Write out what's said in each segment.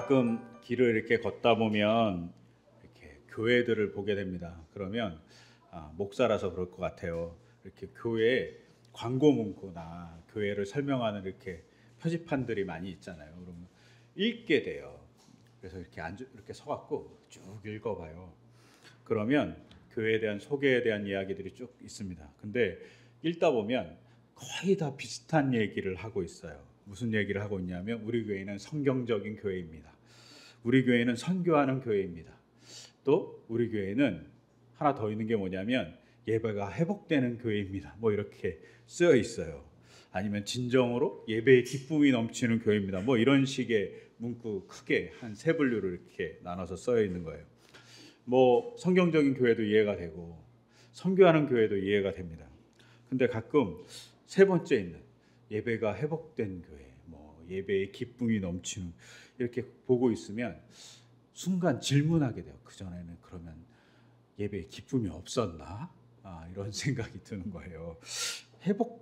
가끔 길을 이렇게 걷다 보면 이렇게 교회들을 보게 됩니다. 그러면 목사라서 그럴 것 같아요. 이렇게 교회 광고 문구나 교회를 설명하는 이렇게 표지판들이 많이 있잖아요. 그러면 읽게 돼요. 그래서 이렇게 서갖고 쭉 읽어봐요. 그러면 교회에 대한 소개에 대한 이야기들이 쭉 있습니다. 근데 읽다 보면 거의 다 비슷한 얘기를 하고 있어요. 무슨 얘기를 하고 있냐면 우리 교회는 성경적인 교회입니다. 우리 교회는 선교하는 교회입니다. 또 우리 교회는 하나 더 있는 게 뭐냐면 예배가 회복되는 교회입니다. 뭐 이렇게 쓰여 있어요. 아니면 진정으로 예배의 기쁨이 넘치는 교회입니다. 뭐 이런 식의 문구 크게 한 세 분류로 이렇게 나눠서 쓰여 있는 거예요. 뭐 성경적인 교회도 이해가 되고 선교하는 교회도 이해가 됩니다. 근데 가끔 세 번째 있는 예배가 회복된 교회, 뭐 예배의 기쁨이 넘치는 이렇게 보고 있으면 순간 질문하게 돼요. 그 전에는 그러면 예배의 기쁨이 없었나? 이런 생각이 드는 거예요.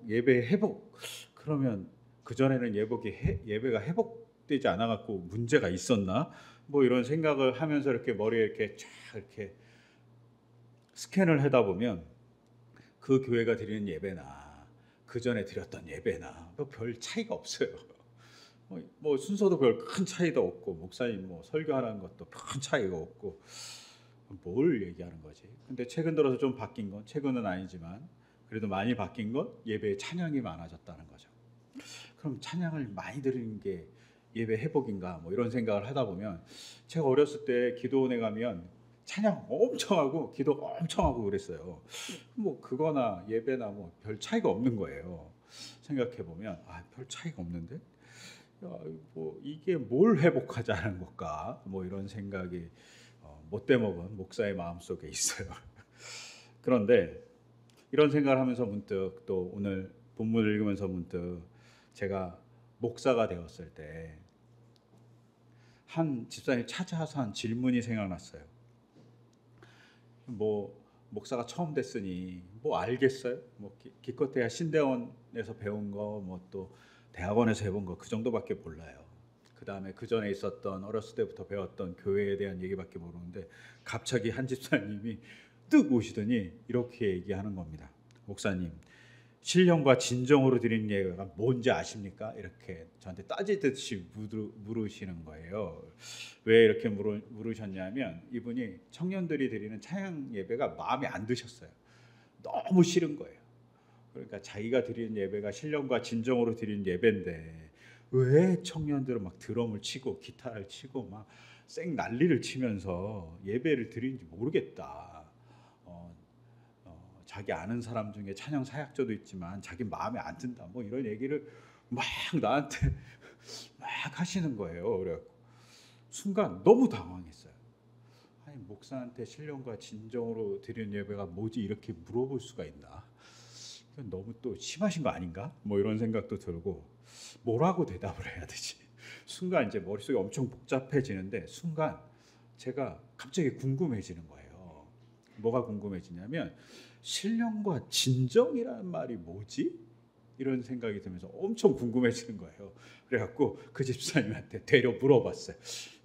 예배의 회복. 그러면 그 전에는 예배가 회복되지 않아 갖고 문제가 있었나? 뭐 이런 생각을 하면서 이렇게 머리에 이렇게 쫙 이렇게 스캔을 하다 보면 그 교회가 드리는 예배나 그 전에 드렸던 예배나 별 차이가 없어요. 뭐 순서도 별 큰 차이도 없고 목사님 뭐 설교하는 것도 큰 차이가 없고 뭘 얘기하는 거지? 근데 최근 들어서 좀 바뀐 건 최근은 아니지만 그래도 많이 바뀐 건 예배에 찬양이 많아졌다는 거죠. 그럼 찬양을 많이 드리는 게 예배 회복인가? 뭐 이런 생각을 하다 보면 제가 어렸을 때 기도원에 가면 찬양 엄청 하고 기도 엄청 하고 그랬어요. 뭐 그거나 예배나 뭐 별 차이가 없는 거예요. 생각해 보면 별 차이가 없는데, 뭐 이게 뭘 회복하자는 걸까? 뭐 이런 생각이 못돼 먹은 목사의 마음 속에 있어요. 그런데 이런 생각을 하면서 문득 또 오늘 본문을 읽으면서 문득 제가 목사가 되었을 때 한 집사님 찾아서 한 질문이 생각났어요. 뭐 목사가 처음 됐으니 뭐 알겠어요? 뭐 기껏해야 신대원에서 배운 거 뭐 또 대학원에서 해본 거 그 정도밖에 몰라요. 그 다음에 그 전에 있었던 어렸을 때부터 배웠던 교회에 대한 얘기밖에 모르는데 갑자기 한 집사님이 뜩 오시더니 이렇게 얘기하는 겁니다. 목사님, 신령과 진정으로 드리는 예배가 뭔지 아십니까? 이렇게 저한테 따지듯이 물으시는 거예요. 왜 이렇게 물으셨냐면 이분이 청년들이 드리는 찬양 예배가 마음에 안 드셨어요. 너무 싫은 거예요. 그러니까 자기가 드리는 예배가 신령과 진정으로 드리는 예배인데 왜 청년들은 막 드럼을 치고 기타를 치고 막 쌩 난리를 치면서 예배를 드리는지 모르겠다. 자기 아는 사람 중에 찬양 사역자도 있지만 자기 마음에 안 든다. 뭐 이런 얘기를 막 나한테 막 하시는 거예요. 그래갖고 순간 너무 당황했어요. 아니 목사한테 신령과 진정으로 드리는 예배가 뭐지 이렇게 물어볼 수가 있나? 이건 너무 또 심하신 거 아닌가? 뭐 이런 생각도 들고 뭐라고 대답을 해야 되지? 순간 이제 머릿속이 엄청 복잡해지는데 순간 제가 갑자기 궁금해지는 거예요. 뭐가 궁금해지냐면 신령과 진정이라는 말이 뭐지? 이런 생각이 들면서 엄청 궁금해지는 거예요. 그래갖고 그 집사님한테 되려 물어봤어요.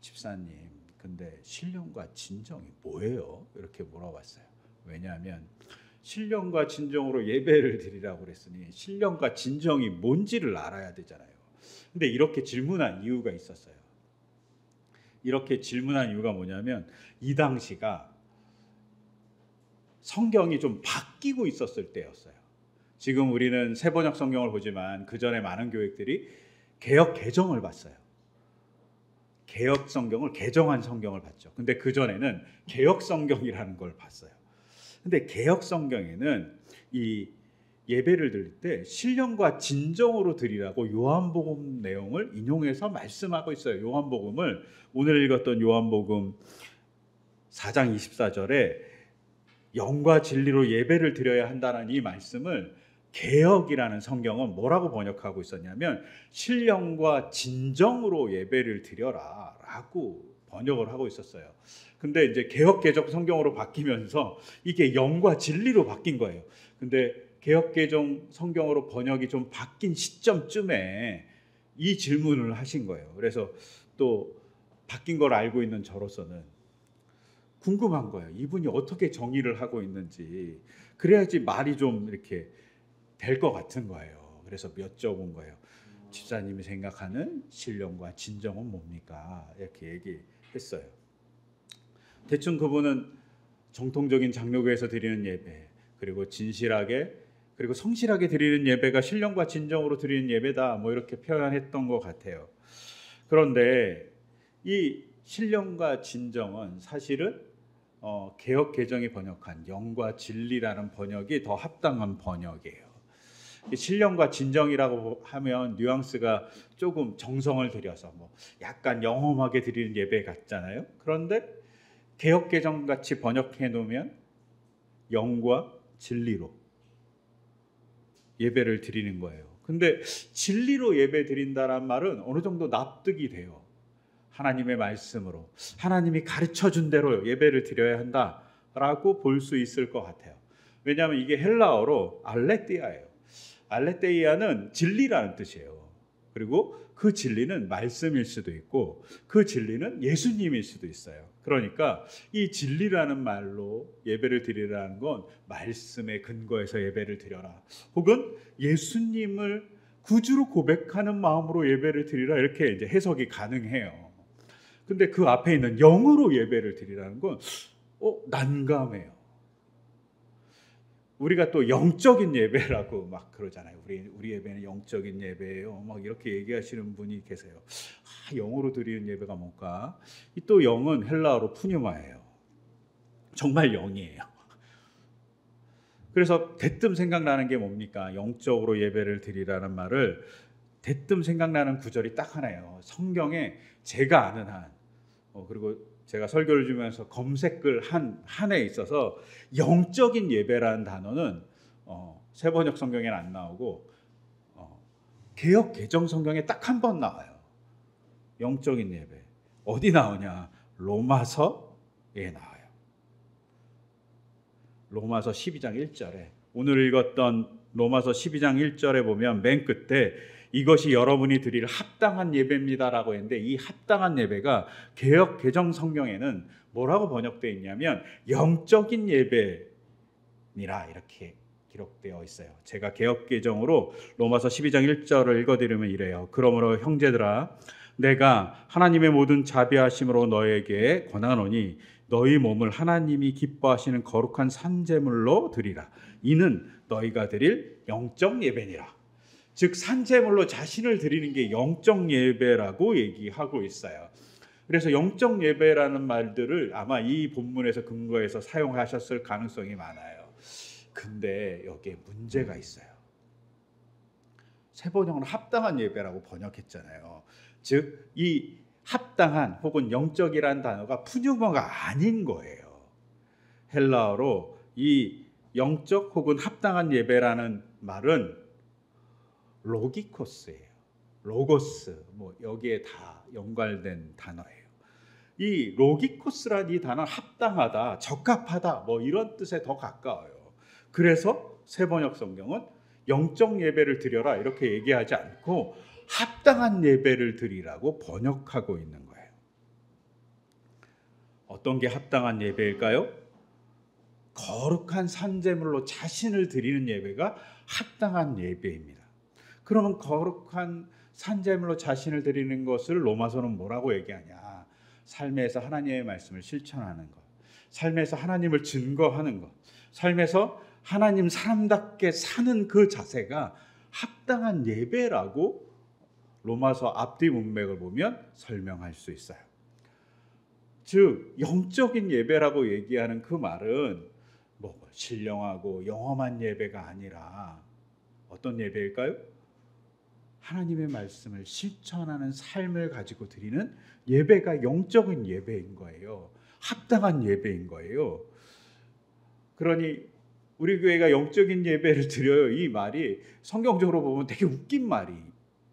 집사님, 근데 신령과 진정이 뭐예요? 이렇게 물어봤어요. 왜냐하면 신령과 진정으로 예배를 드리라고 그랬으니 신령과 진정이 뭔지를 알아야 되잖아요. 근데 이렇게 질문한 이유가 있었어요. 이렇게 질문한 이유가 뭐냐면 이 당시가 성경이 좀 바뀌고 있었을 때였어요. 지금 우리는 새번역 성경을 보지만 그 전에 많은 교회들이 개역 개정을 봤어요. 개역 성경을 개정한 성경을 봤죠. 근데 그 전에는 개역 성경이라는 걸 봤어요. 근데 개역 성경에는 이 예배를 드릴 때 신령과 진정으로 드리라고 요한복음 내용을 인용해서 말씀하고 있어요. 요한복음을 오늘 읽었던 요한복음 4장 24절에 영과 진리로 예배를 드려야 한다는 이 말씀을 개역이라는 성경은 뭐라고 번역하고 있었냐면 신령과 진정으로 예배를 드려라 라고 번역을 하고 있었어요. 근데 이제 개역 개정 성경으로 바뀌면서 이게 영과 진리로 바뀐 거예요. 근데 개역 개정 성경으로 번역이 좀 바뀐 시점쯤에 이 질문을 하신 거예요. 그래서 또 바뀐 걸 알고 있는 저로서는 궁금한 거예요. 이분이 어떻게 정의를 하고 있는지. 그래야지 말이 좀 이렇게 될 것 같은 거예요. 그래서 여쭤본 거예요. 집사님이 생각하는 신령과 진정은 뭡니까? 이렇게 얘기했어요. 대충 그분은 정통적인 장로교에서 드리는 예배, 그리고 진실하게 그리고 성실하게 드리는 예배가 신령과 진정으로 드리는 예배다, 뭐 이렇게 표현했던 것 같아요. 그런데 이 신령과 진정은 사실은 개역 개정이 번역한 영과 진리라는 번역이 더 합당한 번역이에요. 신령과 진정이라고 하면 뉘앙스가 조금 정성을 들여서 뭐 약간 영험하게 드리는 예배 같잖아요. 그런데 개역 개정 같이 번역해 놓으면 영과 진리로 예배를 드리는 거예요. 근데 진리로 예배 드린다는 말은 어느 정도 납득이 돼요. 하나님의 말씀으로 하나님이 가르쳐 준 대로 예배를 드려야 한다라고 볼 수 있을 것 같아요. 왜냐하면 이게 헬라어로 알레테이아예요. 알레테이아는 진리라는 뜻이에요. 그리고 그 진리는 말씀일 수도 있고 그 진리는 예수님일 수도 있어요. 그러니까 이 진리라는 말로 예배를 드리라는 건 말씀에 근거해서 예배를 드려라, 혹은 예수님을 구주로 고백하는 마음으로 예배를 드리라, 이렇게 이제 해석이 가능해요. 근데 그 앞에 있는 영으로 예배를 드리라는 건 난감해요. 우리가 또 영적인 예배라고 막 그러잖아요. 우리 예배는 영적인 예배예요, 막 이렇게 얘기하시는 분이 계세요. 영으로 드리는 예배가 뭘까? 또 영은 헬라어로 푸뉴마예요. 정말 영이에요. 그래서 대뜸 생각나는 게 뭡니까? 영적으로 예배를 드리라는 말을 대뜸 생각나는 구절이 딱 하나예요. 성경에 제가 아는 한, 그리고 제가 설교를 주면서 검색을 한 해 있어서 영적인 예배라는 단어는 세번역 성경에는 안 나오고 개역 개정 성경에 딱 한 번 나와요. 영적인 예배 어디 나오냐? 로마서에 나와요. 로마서 12장 1절에 오늘 읽었던 로마서 12장 1절에 보면 맨 끝에 이것이 여러분이 드릴 합당한 예배입니다라고 했는데, 이 합당한 예배가 개역 개정 성경에는 뭐라고 번역되어 있냐면 영적인 예배니라 이렇게 기록되어 있어요. 제가 개역 개정으로 로마서 12장 1절을 읽어드리면 이래요. 그러므로 형제들아, 내가 하나님의 모든 자비하심으로 너에게 권하노니 너희 몸을 하나님이 기뻐하시는 거룩한 산제물로 드리라. 이는 너희가 드릴 영적 예배니라. 즉 산제물로 자신을 드리는 게 영적 예배라고 얘기하고 있어요. 그래서 영적 예배라는 말들을 아마 이 본문에서 근거해서 사용하셨을 가능성이 많아요. 근데 여기에 문제가 있어요. 세번역은 합당한 예배라고 번역했잖아요. 즉 이 합당한 혹은 영적이라는 단어가 푸뉴마가 아닌 거예요. 헬라어로 이 영적 혹은 합당한 예배라는 말은 로기코스예요. 로고스, 뭐 여기에 다 연관된 단어예요. 이 로기코스란 이 단어 합당하다, 적합하다, 뭐 이런 뜻에 더 가까워요. 그래서 세번역 성경은 영적 예배를 드려라 이렇게 얘기하지 않고 합당한 예배를 드리라고 번역하고 있는 거예요. 어떤 게 합당한 예배일까요? 거룩한 산제물로 자신을 드리는 예배가 합당한 예배입니다. 그러면 거룩한 산제물로 자신을 드리는 것을 로마서는 뭐라고 얘기하냐? 삶에서 하나님의 말씀을 실천하는 것, 삶에서 하나님을 증거하는 것, 삶에서 하나님 사람답게 사는 그 자세가 합당한 예배라고 로마서 앞뒤 문맥을 보면 설명할 수 있어요. 즉 영적인 예배라고 얘기하는 그 말은 뭐 신령하고 영험한 예배가 아니라 어떤 예배일까요? 하나님의 말씀을 실천하는 삶을 가지고 드리는 예배가 영적인 예배인 거예요. 합당한 예배인 거예요. 그러니 우리 교회가 영적인 예배를 드려요, 이 말이 성경적으로 보면 되게 웃긴 말이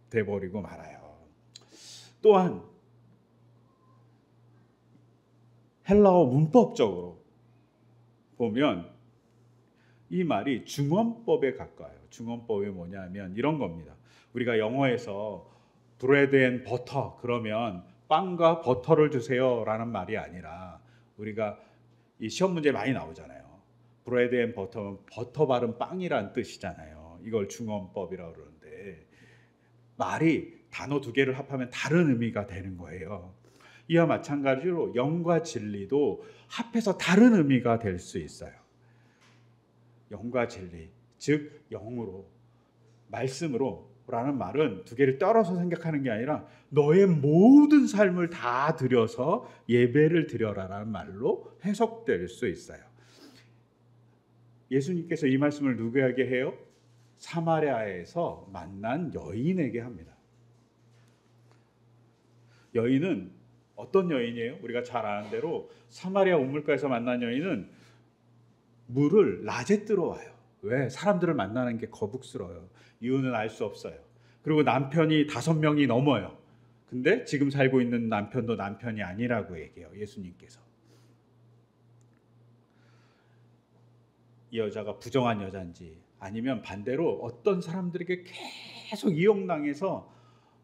돼버리고 말아요. 또한 헬라어 문법적으로 보면 이 말이 중언법에 가까워요. 중언법이 뭐냐면 이런 겁니다. 우리가 영어에서 브레드 앤 버터 그러면 빵과 버터를 주세요라는 말이 아니라 우리가 이 시험 문제 많이 나오잖아요. 브레드 앤 버터는 버터 바른 빵이란 뜻이잖아요. 이걸 중언법이라고 그러는데 말이 단어 두 개를 합하면 다른 의미가 되는 거예요. 이와 마찬가지로 영과 진리도 합해서 다른 의미가 될 수 있어요. 영과 진리, 즉 영으로, 말씀으로 라는 말은 두 개를 떨어서 생각하는 게 아니라 너의 모든 삶을 다 들여서 예배를 드려라라는 말로 해석될 수 있어요. 예수님께서 이 말씀을 누구에게 해요? 사마리아에서 만난 여인에게 합니다. 여인은 어떤 여인이에요? 우리가 잘 아는 대로 사마리아 우물가에서 만난 여인은 물을 낮에 들어와요. 왜? 사람들을 만나는 게 거북스러워요. 이유는 알 수 없어요. 그리고 남편이 5명이 넘어요. 근데 지금 살고 있는 남편도 남편이 아니라고 얘기해요. 예수님께서. 이 여자가 부정한 여자인지 아니면 반대로 어떤 사람들에게 계속 이용당해서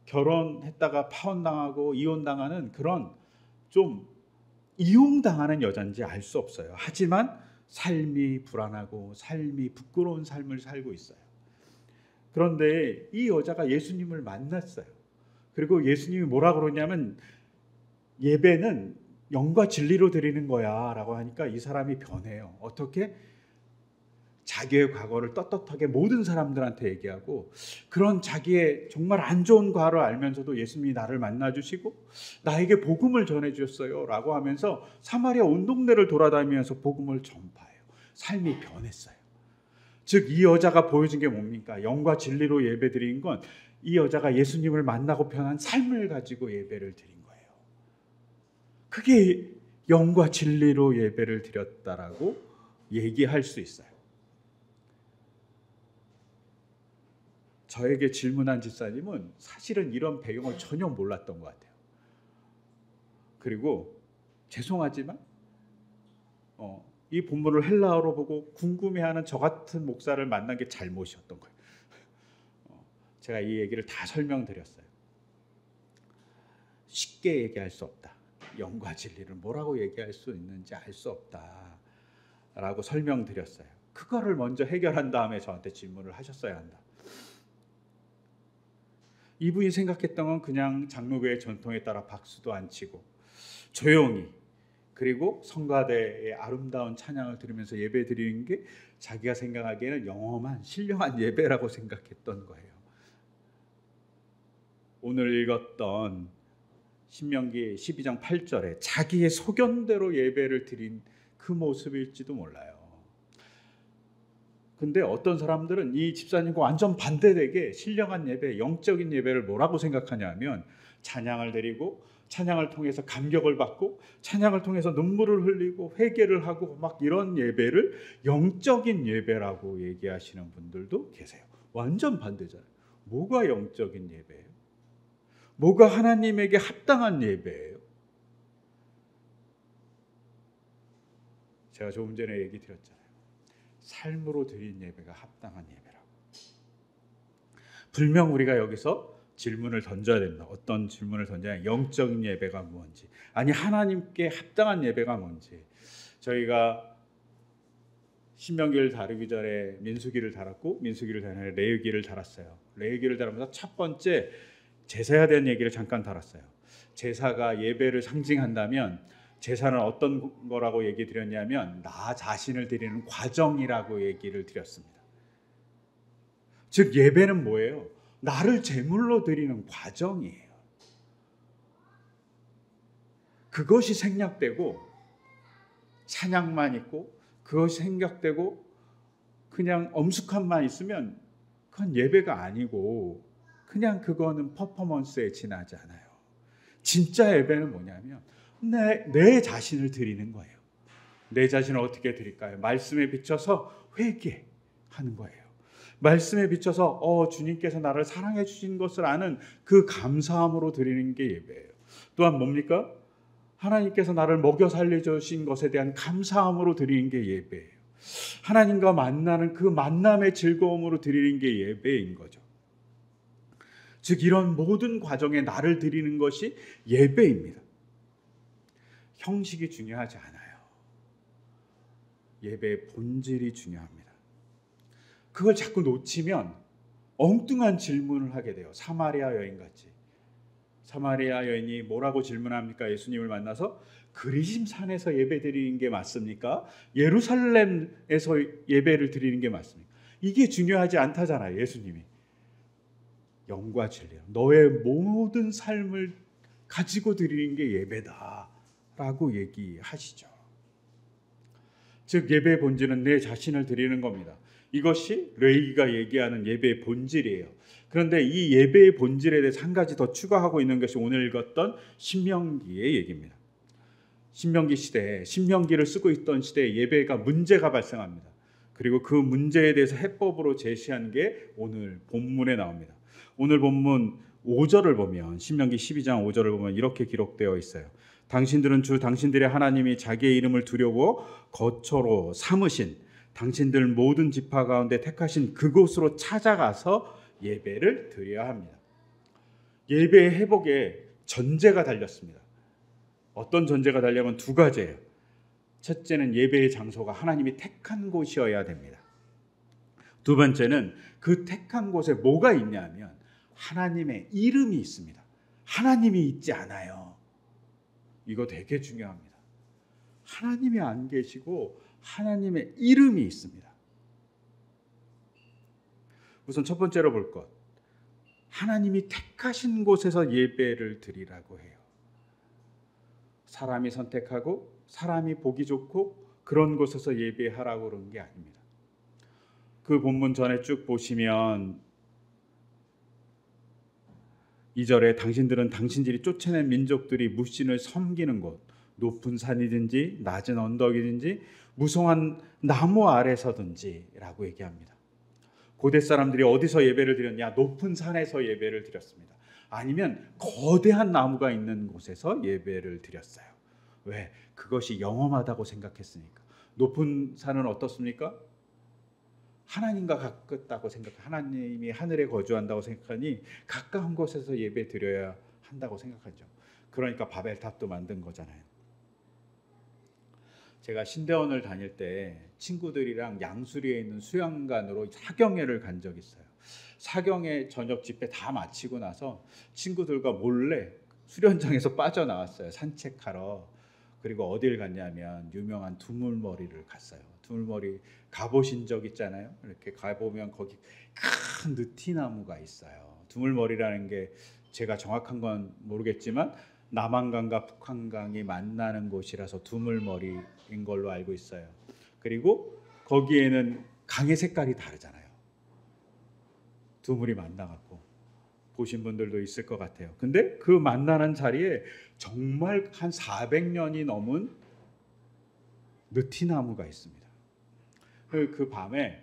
결혼했다가 파혼당하고 이혼당하는 그런 좀 이용당하는 여자인지 알 수 없어요. 하지만 삶이 불안하고 삶이 부끄러운 삶을 살고 있어요. 그런데 이 여자가 예수님을 만났어요. 그리고 예수님이 뭐라 그러냐면 예배는 영과 진리로 드리는 거야 라고 하니까 이 사람이 변해요. 어떻게? 자기의 과거를 떳떳하게 모든 사람들한테 얘기하고 그런 자기의 정말 안 좋은 과를 알면서도 예수님이 나를 만나주시고 나에게 복음을 전해주셨어요 라고 하면서 사마리아 온 동네를 돌아다니면서 복음을 전파해요. 삶이 변했어요. 즉 이 여자가 보여준 게 뭡니까? 영과 진리로 예배 드린 건 이 여자가 예수님을 만나고 변한 삶을 가지고 예배를 드린 거예요. 그게 영과 진리로 예배를 드렸다라고 얘기할 수 있어요. 저에게 질문한 집사님은 사실은 이런 배경을 전혀 몰랐던 것 같아요. 그리고 죄송하지만 이 본문을 헬라어로 보고 궁금해하는 저 같은 목사를 만난 게 잘못이었던 거예요. 제가 이 얘기를 다 설명드렸어요. 쉽게 얘기할 수 없다. 영과 진리를 뭐라고 얘기할 수 있는지 알 수 없다라고 설명드렸어요. 그거를 먼저 해결한 다음에 저한테 질문을 하셨어야 한다. 이분이 생각했던 건 그냥 장로교의 전통에 따라 박수도 안 치고 조용히 그리고 성가대의 아름다운 찬양을 들으면서 예배 드리는 게 자기가 생각하기에는 영험한 신령한 예배라고 생각했던 거예요. 오늘 읽었던 신명기 12장 8절에 자기의 소견대로 예배를 드린 그 모습일지도 몰라요. 근데 어떤 사람들은 이 집사님과 완전 반대되게 신령한 예배, 영적인 예배를 뭐라고 생각하냐면 찬양을 드리고 찬양을 통해서 감격을 받고 찬양을 통해서 눈물을 흘리고 회개를 하고 막 이런 예배를 영적인 예배라고 얘기하시는 분들도 계세요. 완전 반대잖아요. 뭐가 영적인 예배예요? 뭐가 하나님에게 합당한 예배예요? 제가 조금 전에 얘기 드렸잖아요. 삶으로 드린 예배가 합당한 예배라고. 분명 우리가 여기서 질문을 던져야 됩니다. 어떤 질문을 던져야 영적인 예배가 뭔지, 아니 하나님께 합당한 예배가 뭔지. 저희가 신명기를 다루기 전에 민수기를 달았고 민수기를 다루기 전에 레위기를 달았어요. 레위기를 다루면서 첫 번째 제사에 대한 얘기를 잠깐 달았어요. 제사가 예배를 상징한다면 제사는 어떤 거라고 얘기 드렸냐면 나 자신을 드리는 과정이라고 얘기를 드렸습니다. 즉 예배는 뭐예요? 나를 제물로 드리는 과정이에요. 그것이 생략되고 찬양만 있고 그것이 생략되고 그냥 엄숙함만 있으면 그건 예배가 아니고 그냥 그거는 퍼포먼스에 지나지 않아요. 진짜 예배는 뭐냐면 내 자신을 드리는 거예요. 내 자신을 어떻게 드릴까요? 말씀에 비춰서 회개하는 거예요. 말씀에 비춰서 주님께서 나를 사랑해 주신 것을 아는 그 감사함으로 드리는 게 예배예요. 또한 뭡니까? 하나님께서 나를 먹여 살려주신 것에 대한 감사함으로 드리는 게 예배예요. 하나님과 만나는 그 만남의 즐거움으로 드리는 게 예배인 거죠. 즉 이런 모든 과정에 나를 드리는 것이 예배입니다. 형식이 중요하지 않아요. 예배의 본질이 중요합니다. 그걸 자꾸 놓치면 엉뚱한 질문을 하게 돼요. 사마리아 여인같이. 사마리아 여인이 뭐라고 질문합니까? 예수님을 만나서 그리심산에서 예배 드리는 게 맞습니까? 예루살렘에서 예배를 드리는 게 맞습니까? 이게 중요하지 않다잖아요. 예수님이. 영과 진리야. 너의 모든 삶을 가지고 드리는 게 예배다라고 얘기하시죠. 즉 예배의 본질은 내 자신을 드리는 겁니다. 이것이 레위기가 얘기하는 예배의 본질이에요. 그런데 이 예배의 본질에 대해서 한 가지 더 추가하고 있는 것이 오늘 읽었던 신명기의 얘기입니다. 신명기 시대에 신명기를 쓰고 있던 시대에 예배가 문제가 발생합니다. 그리고 그 문제에 대해서 해법으로 제시한 게 오늘 본문에 나옵니다. 오늘 본문 5절을 보면 신명기 12장 5절을 보면 이렇게 기록되어 있어요. 당신들은 주 당신들의 하나님이 자기의 이름을 두려고 거처로 삼으신 당신들 모든 지파 가운데 택하신 그곳으로 찾아가서 예배를 드려야 합니다. 예배의 회복에 전제가 달렸습니다. 어떤 전제가 달려면 두 가지예요. 첫째는 예배의 장소가 하나님이 택한 곳이어야 됩니다. 두 번째는 그 택한 곳에 뭐가 있냐면 하나님의 이름이 있습니다. 하나님이 있지 않아요. 이거 되게 중요합니다. 하나님이 안 계시고 하나님의 이름이 있습니다. 우선 첫 번째로 볼 것. 하나님이 택하신 곳에서 예배를 드리라고 해요. 사람이 선택하고 사람이 보기 좋고 그런 곳에서 예배하라고 그런 게 아닙니다. 그 본문 전에 쭉 보시면 2절에 당신들은 당신들이 쫓아낸 민족들이 무신을 섬기는 곳, 높은 산이든지 낮은 언덕이든지 무성한 나무 아래서든지 라고 얘기합니다. 고대 사람들이 어디서 예배를 드렸냐? 높은 산에서 예배를 드렸습니다. 아니면 거대한 나무가 있는 곳에서 예배를 드렸어요. 왜? 그것이 영험하다고 생각했으니까. 높은 산은 어떻습니까? 하나님과 가깝다고 생각해. 하나님이 하늘에 거주한다고 생각하니 가까운 곳에서 예배 드려야 한다고 생각하죠. 그러니까 바벨탑도 만든 거잖아요. 제가 신대원을 다닐 때 친구들이랑 양수리에 있는 수영관으로 사경회를 간 적이 있어요. 사경회 저녁 집회 다 마치고 나서 친구들과 몰래 수련장에서 빠져나왔어요. 산책하러. 그리고 어딜 갔냐면 유명한 두물머리를 갔어요. 두물머리 가보신 적 있잖아요. 이렇게 가보면 거기 큰 느티나무가 있어요. 두물머리라는 게 제가 정확한 건 모르겠지만 남한강과 북한강이 만나는 곳이라서 두물머리인 걸로 알고 있어요. 그리고 거기에는 강의 색깔이 다르잖아요. 두물이 만나갖고 보신 분들도 있을 것 같아요. 근데 그 만나는 자리에 정말 한 400년이 넘은 느티나무가 있습니다. 그 밤에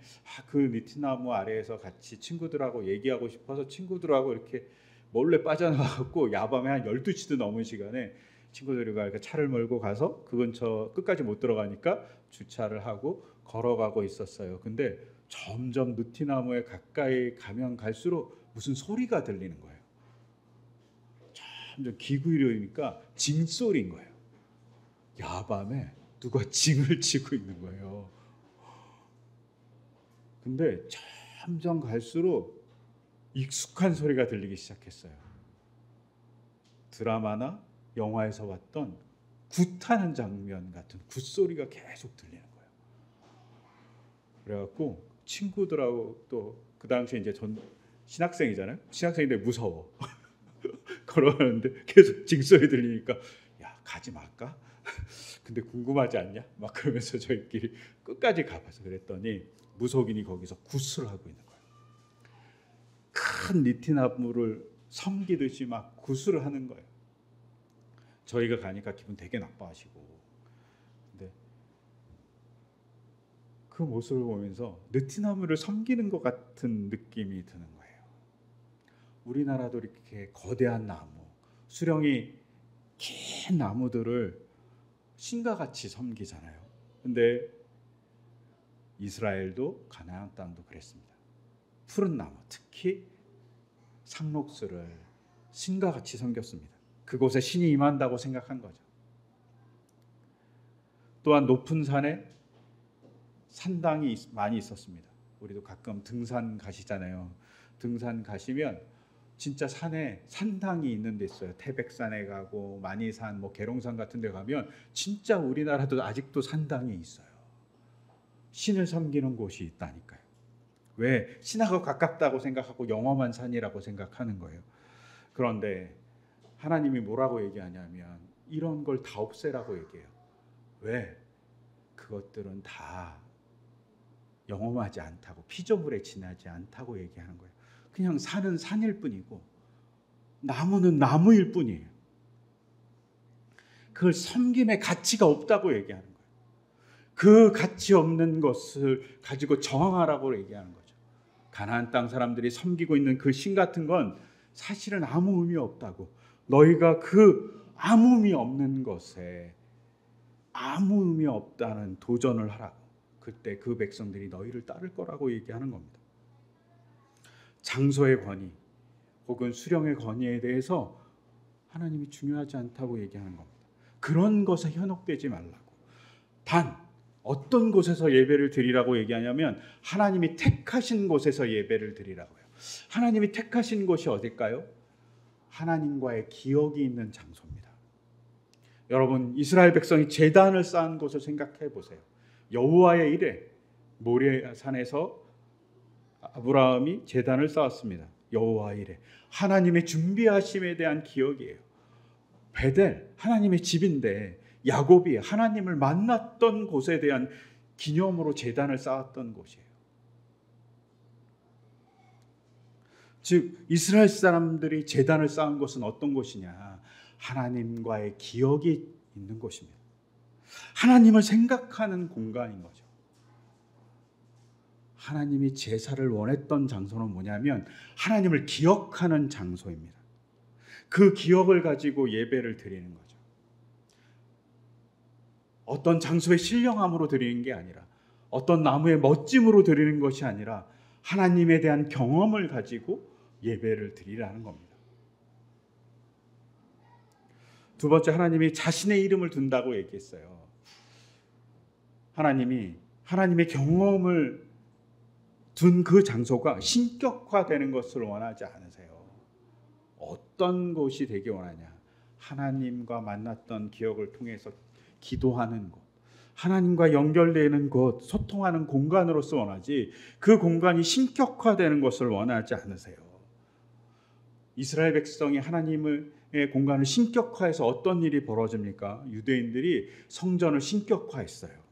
그 느티나무 아래에서 같이 친구들하고 얘기하고 싶어서 친구들하고 이렇게 몰래 빠져나가고 야밤에 한 12시도 넘은 시간에 친구들과 이렇게 차를 몰고 가서 그 근처 끝까지 못 들어가니까 주차를 하고 걸어가고 있었어요. 근데 점점 느티나무에 가까이 가면 갈수록 무슨 소리가 들리는 거예요. 점점 귀 기울이니까 징소리인 거예요. 야밤에 누가 징을 치고 있는 거예요. 근데 점점 갈수록 익숙한 소리가 들리기 시작했어요. 드라마나 영화에서 봤던 굿하는 장면 같은 굿소리가 계속 들리는 거예요. 그래갖고 친구들하고 또 그 당시에 이제 전 신학생이잖아요. 신학생인데 무서워. 걸어가는데 계속 징소리 들리니까 야 가지 말까? 근데 궁금하지 않냐? 막 그러면서 저희끼리 끝까지 가봐서 그랬더니 무속인이 거기서 굿을 하고 있는 거예요. 큰 니티나무를 섬기듯이 막 굿을 하는 거예요. 저희가 가니까 기분 되게 나빠하시고. 근데 그 모습을 보면서 느티나무를 섬기는 것 같은 느낌이 드는 거예요. 우리나라도 이렇게 거대한 나무, 수령이 긴 나무들을 신과 같이 섬기잖아요. 근데 이스라엘도 가나안 땅도 그랬습니다. 푸른 나무, 특히 상록수를 신과 같이 섬겼습니다. 그곳에 신이 임한다고 생각한 거죠. 또한 높은 산에 산당이 많이 있었습니다. 우리도 가끔 등산 가시잖아요. 등산 가시면 진짜 산에 산당이 있는 데 있어요. 태백산에 가고 만이산, 계룡산 같은 데 가면 진짜 우리나라도 아직도 산당이 있어요. 신을 섬기는 곳이 있다니까요. 왜? 신하고 가깝다고 생각하고 영험한 산이라고 생각하는 거예요. 그런데 하나님이 뭐라고 얘기하냐면 이런 걸 다 없애라고 얘기해요. 왜? 그것들은 다 영험하지 않다고, 피조물에 지나지 않다고 얘기하는 거예요. 그냥 산은 산일 뿐이고 나무는 나무일 뿐이에요. 그걸 섬김의 가치가 없다고 얘기하는 거예요. 그 가치 없는 것을 가지고 저항하라고 얘기하는 거죠. 가나안 땅 사람들이 섬기고 있는 그 신 같은 건 사실은 아무 의미 없다고, 너희가 그 아무 의미 없는 것에 아무 의미 없다는 도전을 하라고, 그때 그 백성들이 너희를 따를 거라고 얘기하는 겁니다. 장소의 권위 혹은 수령의 권위에 대해서 하나님이 중요하지 않다고 얘기하는 겁니다. 그런 것에 현혹되지 말라고. 단 어떤 곳에서 예배를 드리라고 얘기하냐면 하나님이 택하신 곳에서 예배를 드리라고요. 하나님이 택하신 곳이 어딜까요? 하나님과의 기억이 있는 장소입니다. 여러분, 이스라엘 백성이 제단을 쌓은 곳을 생각해 보세요. 여호와의 일에 모리아산에서 아브라함이 제단을 쌓았습니다. 여호와의 일에 하나님의 준비하심에 대한 기억이에요. 베델, 하나님의 집인데 야곱이 하나님을 만났던 곳에 대한 기념으로 제단을 쌓았던 곳이에요. 즉 이스라엘 사람들이 제단을 쌓은 곳은 어떤 곳이냐? 하나님과의 기억이 있는 곳입니다. 하나님을 생각하는 공간인 거죠. 하나님이 제사를 원했던 장소는 뭐냐면 하나님을 기억하는 장소입니다. 그 기억을 가지고 예배를 드리는 거죠. 어떤 장소의 신령함으로 드리는 게 아니라, 어떤 나무의 멋짐으로 드리는 것이 아니라 하나님에 대한 경험을 가지고 예배를 드리라는 겁니다. 두 번째, 하나님이 자신의 이름을 둔다고 얘기했어요. 하나님이 하나님의 경험을 둔 그 장소가 신격화되는 것을 원하지 않으세요. 어떤 곳이 되기 원하냐? 하나님과 만났던 기억을 통해서 기도하는 곳, 하나님과 연결되는 곳, 소통하는 공간으로서 원하지, 그 공간이 신격화되는 것을 원하지 않으세요. 이스라엘 백성이 하나님의 공간을 신격화해서 어떤 일이 벌어집니까? 유대인들이 성전을 신격화했어요.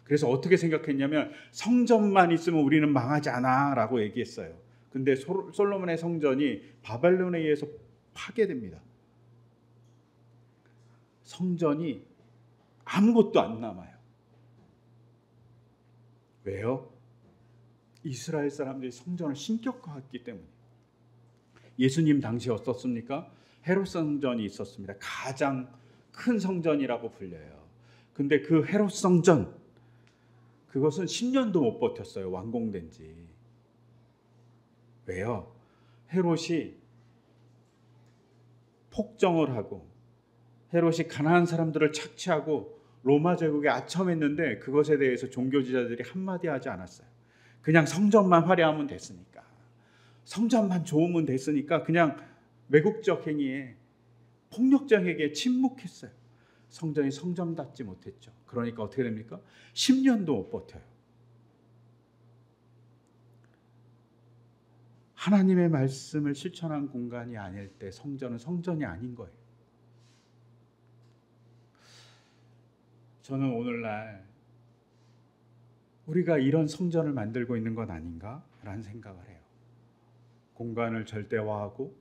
그래서 어떻게 생각했냐면 성전만 있으면 우리는 망하지 않아 라고 얘기했어요. 근데 솔로몬의 성전이 바벨론에 의해서 파괴됩니다. 성전이 아무것도 안 남아요. 왜요? 이스라엘 사람들이 성전을 신격화했기 때문에. 예수님 당시 어떻습니까? 헤롯 성전이 있었습니다. 가장 큰 성전이라고 불려요. 근데 그 헤롯 성전, 그것은 10년도 못 버텼어요. 완공된 지. 왜요? 헤롯이 폭정을 하고 헤롯이 가난한 사람들을 착취하고 로마 제국에 아첨했는데 그것에 대해서 종교지자들이 한마디 하지 않았어요. 그냥 성전만 화려하면 됐으니까, 성전만 좋으면 됐으니까 그냥 외국적 행위에, 폭력적 행위에 침묵했어요. 성전이 성전답지 못했죠. 그러니까 어떻게 됩니까? 10년도 못 버텨요. 하나님의 말씀을 실천한 공간이 아닐 때 성전은 성전이 아닌 거예요. 저는 오늘날 우리가 이런 성전을 만들고 있는 건 아닌가? 라는 생각을 해요. 공간을 절대화하고,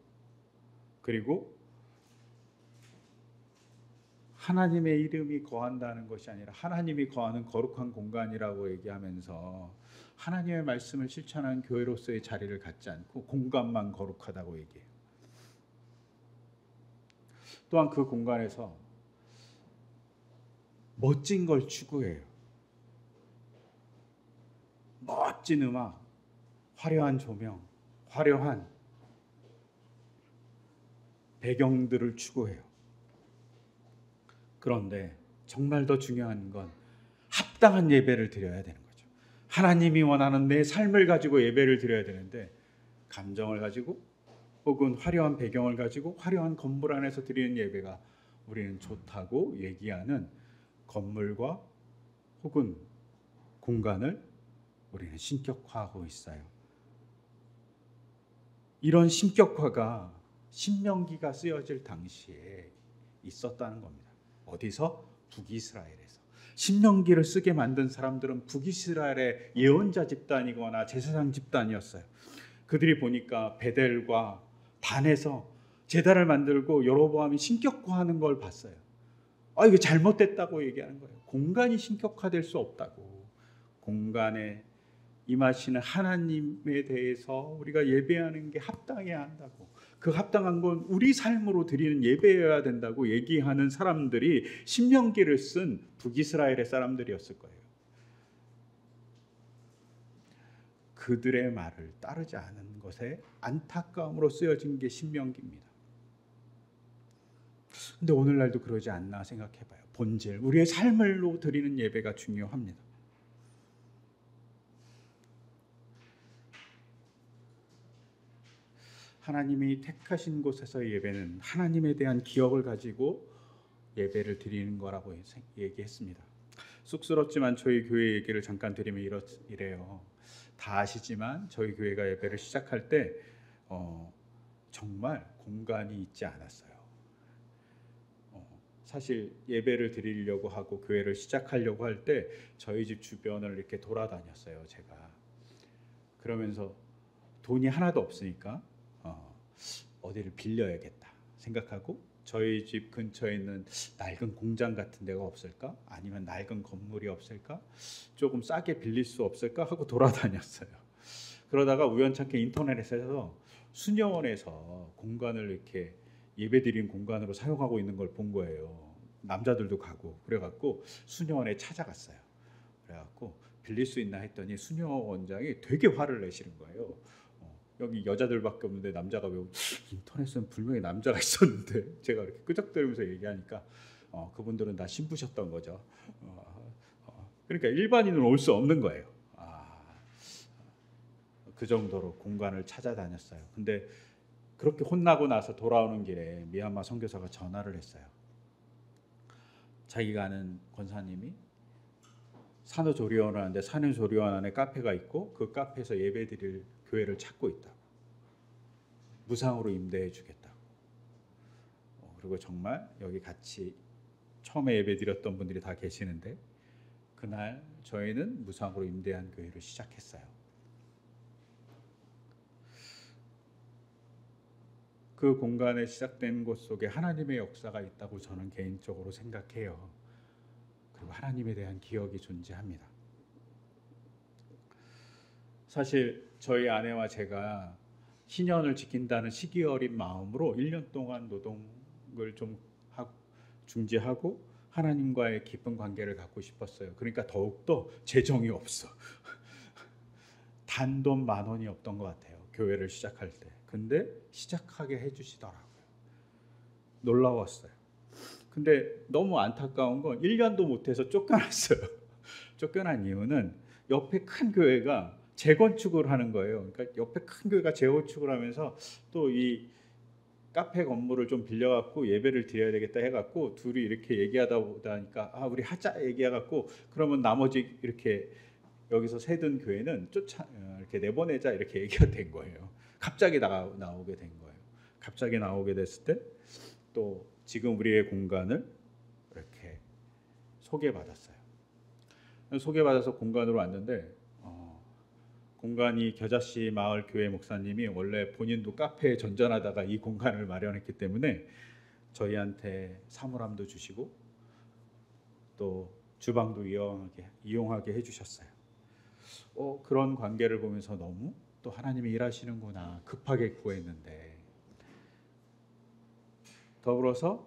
그리고 하나님의 이름이 거한다는 것이 아니라 하나님이 거하는 거룩한 공간이라고 얘기하면서 하나님의 말씀을 실천한 교회로서의 자리를 갖지 않고 공간만 거룩하다고 얘기해요. 또한 그 공간에서 멋진 걸 추구해요. 멋진 음악, 화려한 조명, 화려한 배경들을 추구해요. 그런데 정말 더 중요한 건 합당한 예배를 드려야 되는 거죠. 하나님이 원하는 내 삶을 가지고 예배를 드려야 되는데 감정을 가지고 혹은 화려한 배경을 가지고 화려한 건물 안에서 드리는 예배가 우리는 좋다고 얘기하는 건물과 혹은 공간을 우리는 신격화하고 있어요. 이런 신격화가 신명기가 쓰여질 당시에 있었다는 겁니다. 어디서? 북이스라엘에서. 신명기를 쓰게 만든 사람들은 북이스라엘의 예언자 집단이거나 제사장 집단이었어요. 그들이 보니까 베델과 단에서 제단을 만들고 여로보암이 신격화하는 걸 봤어요. 이거 잘못됐다고 얘기하는 거예요. 공간이 신격화될 수 없다고. 공간에 임하시는 하나님에 대해서 우리가 예배하는 게 합당해야 한다고. 그 합당한 건 우리 삶으로 드리는 예배여야 된다고 얘기하는 사람들이 신명기를 쓴 북이스라엘의 사람들이었을 거예요. 그들의 말을 따르지 않은 것에 안타까움으로 쓰여진 게 신명기입니다. 근데 오늘날도 그러지 않나 생각해봐요. 본질, 우리의 삶을로 드리는 예배가 중요합니다. 하나님이 택하신 곳에서의 예배는 하나님에 대한 기억을 가지고 예배를 드리는 거라고 얘기했습니다. 쑥스럽지만 저희 교회 얘기를 잠깐 드리면 이래요. 다 아시지만 저희 교회가 예배를 시작할 때 정말 공간이 있지 않았어요. 사실 예배를 드리려고 하고 교회를 시작하려고 할 때 저희 집 주변을 이렇게 돌아다녔어요. 제가. 그러면서 돈이 하나도 없으니까 어디를 빌려야겠다 생각하고 저희 집 근처에 있는 낡은 공장 같은 데가 없을까? 아니면 낡은 건물이 없을까? 조금 싸게 빌릴 수 없을까? 하고 돌아다녔어요. 그러다가 우연찮게 인터넷에서 수녀원에서 공간을 이렇게 예배드리는 공간으로 사용하고 있는 걸 본 거예요. 남자들도 가고 그래갖고 수녀원에 찾아갔어요. 그래갖고 빌릴 수 있나 했더니 수녀 원장이 되게 화를 내시는 거예요. 여기 여자들밖에 없는데 남자가 왜? 인터넷은 분명히 남자가 있었는데 제가 이렇게 끄적거리면서 얘기하니까 그분들은 다 신부셨던 거죠. 그러니까 일반인은 올 수 없는 거예요. 그 정도로 공간을 찾아다녔어요. 근데 그렇게 혼나고 나서 돌아오는 길에 미얀마 선교사가 전화를 했어요. 자기가 아는 권사님이 산후조리원을 하는데 산후조리원 안에 카페가 있고 그 카페에서 예배드릴 교회를 찾고 있다고. 무상으로 임대해 주겠다고. 그리고 정말 여기 같이 처음에 예배드렸던 분들이 다 계시는데 그날 저희는 무상으로 임대한 교회를 시작했어요. 그 공간에 시작된 곳 속에 하나님의 역사가 있다고 저는 개인적으로 생각해요. 그리고 하나님에 대한 기억이 존재합니다. 사실 저희 아내와 제가 신년을 지킨다는 시기 어린 마음으로 1년 동안 노동을 좀 중지하고 하나님과의 깊은 관계를 갖고 싶었어요. 그러니까 더욱더 재정이 없어. 단돈 10,000원이 없던 것 같아요. 교회를 시작할 때. 근데 시작하게 해주시더라고요. 놀라웠어요. 근데 너무 안타까운 건 1년도 못해서 쫓겨났어요. 쫓겨난 이유는 옆에 큰 교회가 재건축을 하는 거예요. 그러니까 옆에 큰 교회가 재건축을 하면서 또 이 카페 건물을 좀 빌려갖고 예배를 드려야 되겠다 해갖고 둘이 이렇게 얘기하다 보니까 우리 하자 얘기해갖고 그러면 나머지 이렇게 여기서 세든 교회는 이렇게 내보내자 이렇게 얘기가 된 거예요. 갑자기 나오게 된 거예요. 갑자기 나오게 됐을 때 또 지금 우리의 공간을 이렇게 소개받았어요. 소개받아서 공간으로 왔는데 공간이 겨자씨 마을 교회 목사님이 원래 본인도 카페에 전전하다가 이 공간을 마련했기 때문에 저희한테 사물함도 주시고 또 주방도 이용하게 해주셨어요. 그런 관계를 보면서 너무 또 하나님이 일하시는구나 급하게 구했는데 더불어서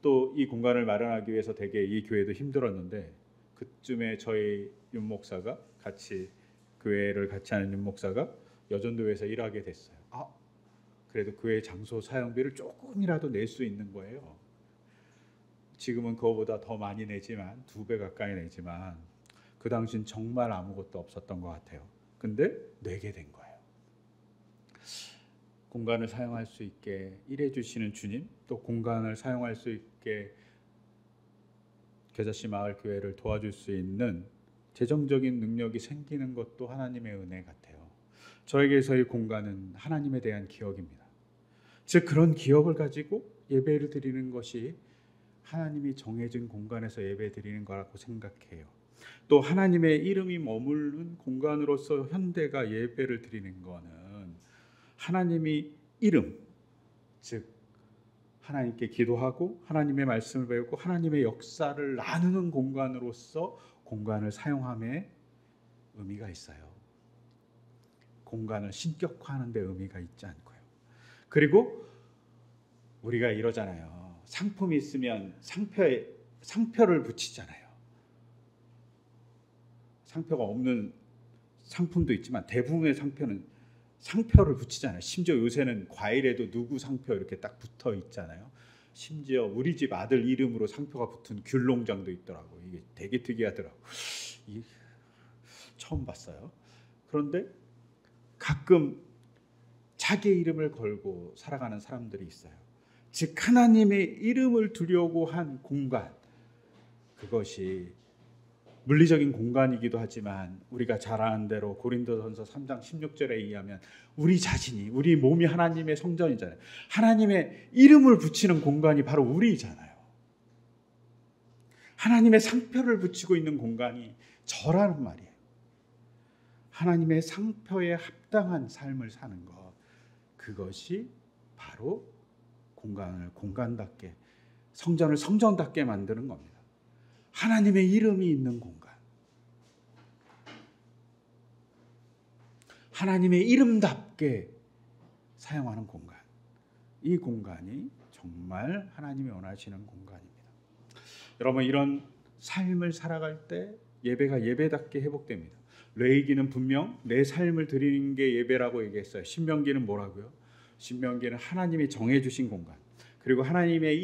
또 이 공간을 마련하기 위해서 되게 이 교회도 힘들었는데 그쯤에 저희 윤 목사가 교회를 같이 하는 윤 목사가 여전도에서 일하게 됐어요. 그래도 교회 장소 사용비를 조금이라도 낼 수 있는 거예요. 지금은 그거보다 더 많이 내지만 2배 가까이 내지만 그 당시엔 정말 아무것도 없었던 것 같아요. 근데 내게 된 거예요. 공간을 사용할 수 있게 일해 주시는 주님, 또 공간을 사용할 수 있게 겨자씨 마을 교회를 도와줄 수 있는 재정적인 능력이 생기는 것도 하나님의 은혜 같아요. 저에게서의 공간은 하나님에 대한 기억입니다. 즉 그런 기억을 가지고 예배를 드리는 것이 하나님이 정해진 공간에서 예배 드리는 거라고 생각해요. 또 하나님의 이름이 머무르는 공간으로서 현대가 예배를 드리는 거는 하나님이 이름, 즉 하나님께 기도하고 하나님의 말씀을 배우고 하나님의 역사를 나누는 공간으로서 공간을 사용함에 의미가 있어요. 공간을 신격화하는 데 의미가 있지 않고요. 그리고 우리가 이러잖아요. 상품이 있으면 상표를 붙이잖아요. 상표가 없는 상품도 있지만 대부분의 상표는 상표를 붙이잖아요. 심지어 요새는 과일에도 누구 상표 이렇게 딱 붙어 있잖아요. 심지어 우리 집 아들 이름으로 상표가 붙은 귤 농장도 있더라고요. 이게 되게 특이하더라고요. 처음 봤어요. 그런데 가끔 자기 이름을 걸고 살아가는 사람들이 있어요. 즉 하나님의 이름을 두려고 한 공간, 그것이 물리적인 공간이기도 하지만 우리가 잘 아는 대로 고린도전서 3장 16절에 의하면 우리 자신이, 우리 몸이 하나님의 성전이잖아요. 하나님의 이름을 붙이는 공간이 바로 우리잖아요. 하나님의 상표를 붙이고 있는 공간이 저라는 말이에요. 하나님의 상표에 합당한 삶을 사는 것, 그것이 바로 공간을 공간답게, 성전을 성전답게 만드는 겁니다. 하나님의 이름이 있는 공간, 하나님의 이름답게 사용하는 공간, 이 공간이 정말 하나님이 원하시는 공간입니다. 여러분, 이런 삶을 살아갈 때 예배가 예배답게 회복됩니다. 레위기는 분명 내 삶을 드리는 게 예배라고 얘기했어요. 신명기는 뭐라고요? 신명기는 하나님이 정해주신 공간, 그리고 하나님의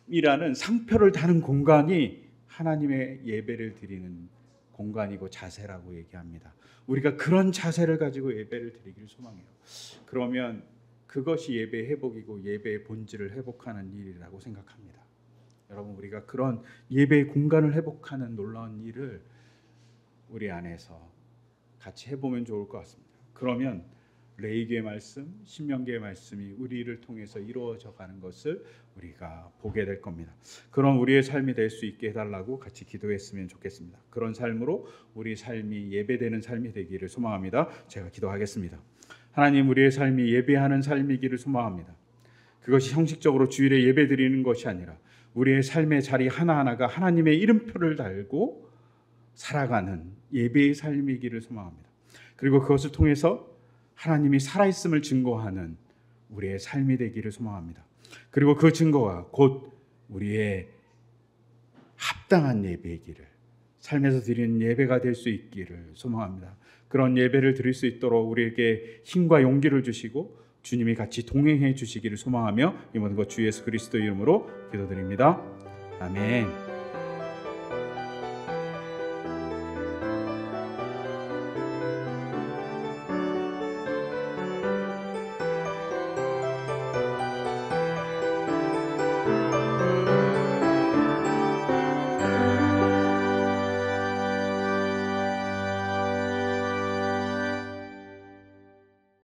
이름이라는 상표를 다는 공간이 하나님의 예배를 드리는 공간이고 자세라고 얘기합니다. 우리가 그런 자세를 가지고 예배를 드리기를 소망해요. 그러면 그것이 예배의 회복이고 예배의 본질을 회복하는 일이라고 생각합니다. 여러분, 우리가 그런 예배의 공간을 회복하는 놀라운 일을 우리 안에서 같이 해보면 좋을 것 같습니다. 그러면 레위기의 말씀, 신명기의 말씀이 우리를 통해서 이루어져 가는 것을 우리가 보게 될 겁니다. 그런 우리의 삶이 될 수 있게 해달라고 같이 기도했으면 좋겠습니다. 그런 삶으로 우리 삶이 예배되는 삶이 되기를 소망합니다. 제가 기도하겠습니다. 하나님, 우리의 삶이 예배하는 삶이기를 소망합니다. 그것이 형식적으로 주일에 예배 드리는 것이 아니라 우리의 삶의 자리 하나하나가 하나님의 이름표를 달고 살아가는 예배의 삶이기를 소망합니다. 그리고 그것을 통해서 하나님이 살아있음을 증거하는 우리의 삶이 되기를 소망합니다. 그리고 그 증거가 곧 우리의 합당한 예배이기를, 삶에서 드리는 예배가 될 수 있기를 소망합니다. 그런 예배를 드릴 수 있도록 우리에게 힘과 용기를 주시고 주님이 같이 동행해 주시기를 소망하며 이 모든 것 주 예수 그리스도 이름으로 기도드립니다. 아멘.